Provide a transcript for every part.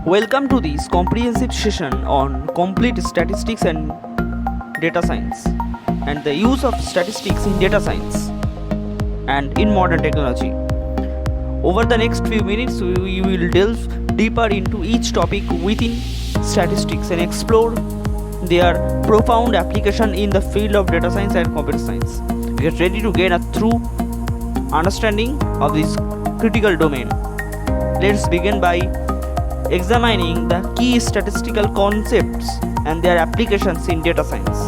Welcome to this comprehensive session on complete statistics and data science and the use of statistics in data science and in modern technology. Over the next few minutes, we will delve deeper into each topic within statistics and explore their profound application in the field of data science and computer science. Get ready to gain a true understanding of this critical domain. Let's begin by examining the key statistical concepts and their applications in data science.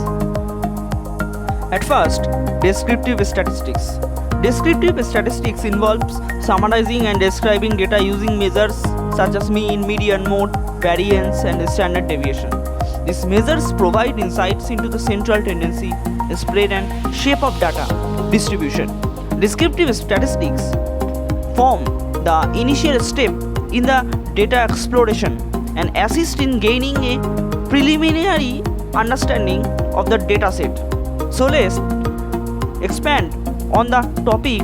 At first, descriptive statistics. Descriptive statistics involves summarizing and describing data using measures such as mean, median, mode, variance, and standard deviation. These measures provide insights into the central tendency, spread, and shape of data distribution. Descriptive statistics form the initial step in the data exploration and assist in gaining a preliminary understanding of the dataset. So let's expand on the topic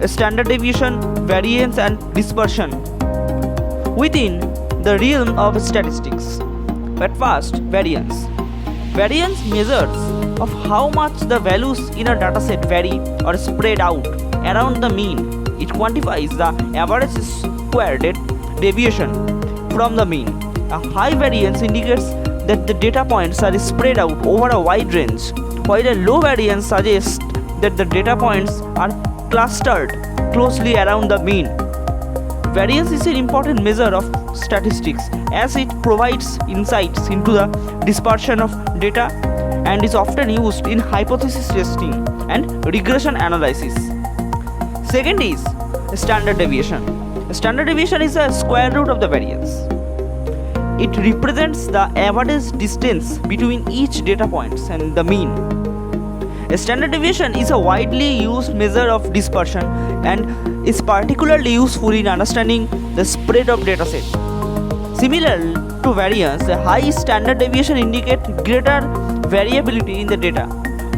standard deviation, variance, and dispersion within the realm of statistics. At first, variance. Variance measures of how much the values in a dataset vary or spread out around the mean. It quantifies the average squared deviation from the mean. A high variance indicates that the data points are spread out over a wide range, while a low variance suggests that the data points are clustered closely around the mean. Variance is an important measure of statistics as it provides insights into the dispersion of data and is often used in hypothesis testing and regression analysis. Second is standard deviation. Standard deviation is the square root of the variance. It represents the average distance between each data points and the mean. A standard deviation is a widely used measure of dispersion and is particularly useful in understanding the spread of dataset. Similar to variance, a high standard deviation indicates greater variability in the data,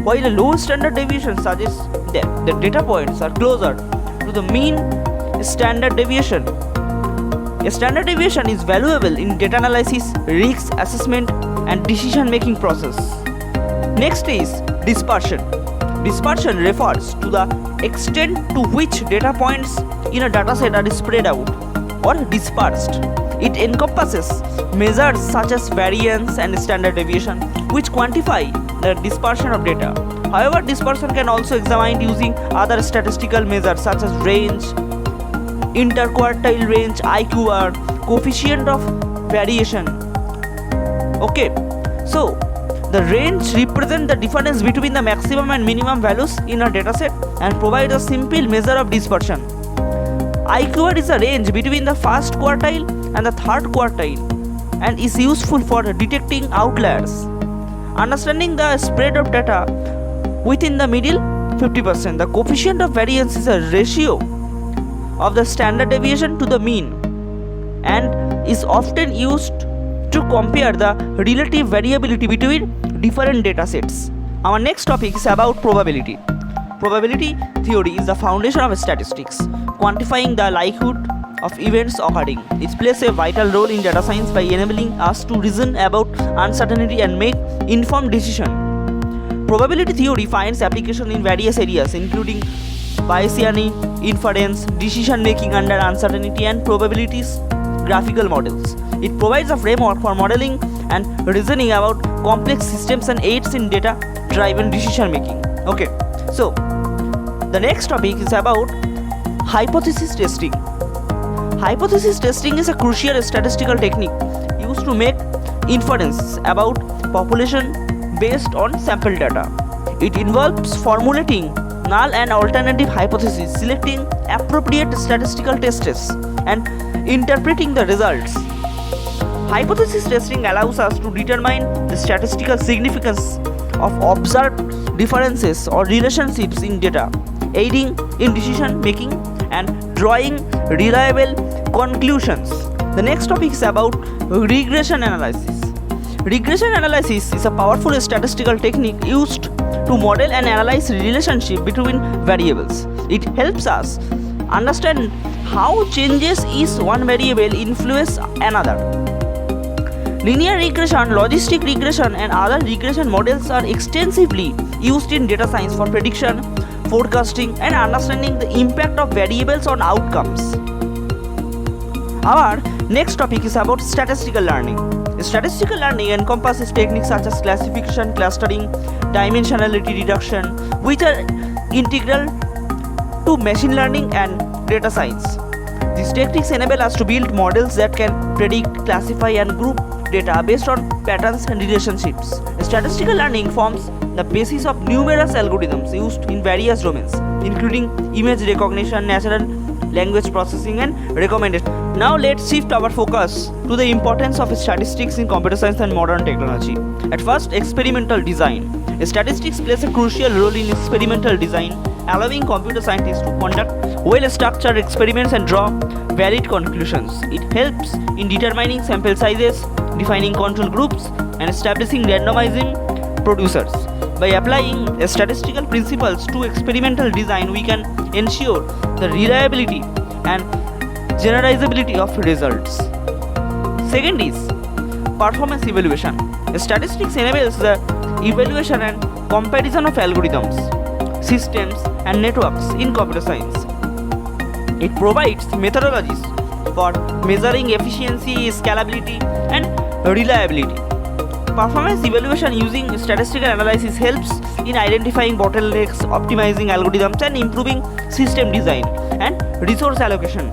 while a low standard deviation suggests that the data points are closer to the mean standard deviation. A standard deviation is valuable in data analysis, risk assessment, and decision-making process. Next is dispersion. Dispersion refers to the extent to which data points in a dataset are spread out or dispersed. It encompasses measures such as variance and standard deviation, which quantify the dispersion of data. However, dispersion can also examined using other statistical measures such as range, interquartile range, IQR, coefficient of variation. Okay, so the range represents the difference between the maximum and minimum values in a dataset and provides a simple measure of dispersion. IQR is a range between the first quartile and the third quartile and is useful for detecting outliers. Understanding the spread of data within the middle 50%. The coefficient of variance is a ratio of the standard deviation to the mean and is often used to compare the relative variability between different data sets. Our next topic is about probability. Probability theory is the foundation of statistics, quantifying the likelihood of events occurring. It plays a vital role in data science by enabling us to reason about uncertainty and make informed decisions. Probability theory finds application in various areas including Bayesian inference, decision making under uncertainty, and probabilities graphical models. It provides a framework for modeling and reasoning about complex systems and aids in data driven decision making. Okay, so the next topic is about hypothesis testing. Hypothesis testing is a crucial statistical technique used to make inferences about population based on sample data. It involves formulating null and alternative hypotheses, selecting appropriate statistical tests, and interpreting the results. Hypothesis testing allows us to determine the statistical significance of observed differences or relationships in data, aiding in decision making and drawing reliable conclusions. The next topic is about regression analysis. Regression analysis is a powerful statistical technique used to model and analyze relationship between variables. It helps us understand how changes is one variable influence another. Linear regression, logistic regression, and other regression models are extensively used in data science for prediction, forecasting, and understanding the impact of variables on outcomes. Our next topic is about statistical learning. Statistical learning encompasses techniques such as classification, clustering, dimensionality reduction, which are integral to machine learning and data science. These techniques enable us to build models that can predict, classify, and group data based on patterns and relationships. Statistical learning forms the basis of numerous algorithms used in various domains, including image recognition, natural language processing, and recommendation. Now let's shift our focus to the importance of statistics in computer science and modern technology. At first, experimental design. Statistics plays a crucial role in experimental design, allowing computer scientists to conduct well-structured experiments and draw valid conclusions. It helps in determining sample sizes, defining control groups, and establishing randomizing producers. By applying statistical principles to experimental design, we can ensure the reliability and generalizability of results. Second is performance evaluation. Statistics enables the evaluation and comparison of algorithms, systems, and networks in computer science. It provides methodologies for measuring efficiency, scalability, and reliability. Performance evaluation using statistical analysis helps in identifying bottlenecks, optimizing algorithms, and improving system design and resource allocation.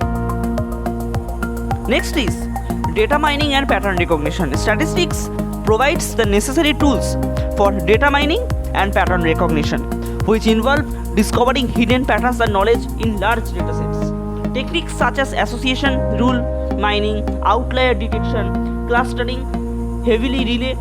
Next is data mining and pattern recognition. Statistics provides the necessary tools for data mining and pattern recognition, which involve discovering hidden patterns and knowledge in large datasets. Techniques such as association, rule mining, outlier detection, clustering heavily rely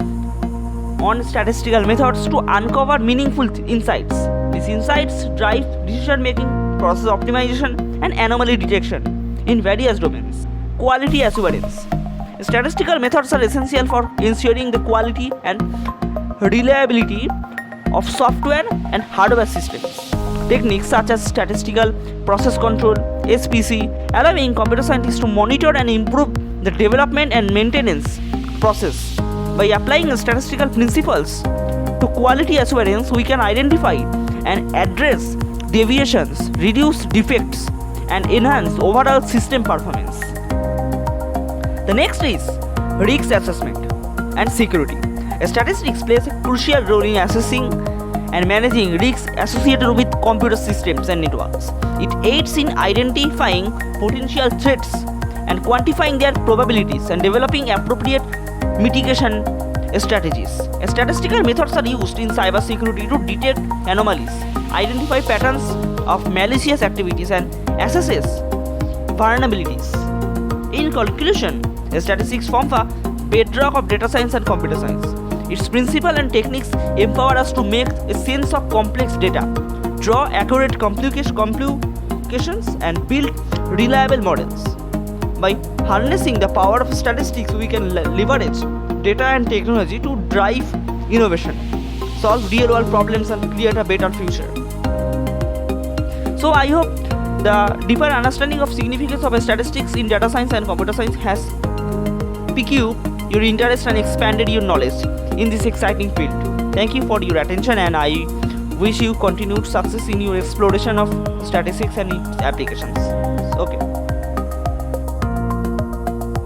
on statistical methods to uncover meaningful insights. These insights drive decision making, process optimization, and anomaly detection in various domains. Quality assurance. Statistical methods are essential for ensuring the quality and reliability of software and hardware systems. Techniques such as statistical process control (SPC) allowing computer scientists to monitor and improve the development and maintenance process. By applying statistical principles to quality assurance, we can identify and address deviations, reduce defects, and enhance overall system performance. The next is risk assessment and security. Statistics plays a crucial role in assessing and managing risks associated with computer systems and networks. It aids in identifying potential threats and quantifying their probabilities and developing appropriate mitigation strategies. Statistical methods are used in cybersecurity to detect anomalies, identify patterns of malicious activities, and assess vulnerabilities. In conclusion, statistics form a bedrock of data science and computer science. Its principles and techniques empower us to make a sense of complex data, draw accurate conclusions, and build reliable models. By harnessing the power of statistics, we can leverage data and technology to drive innovation, solve real-world problems, and create a better future. So I hope the deeper understanding of significance of statistics in data science and computer science has piqued your interest and expanded your knowledge in this exciting field. Thank you for your attention, and I wish you continued success in your exploration of statistics and its applications. Okay.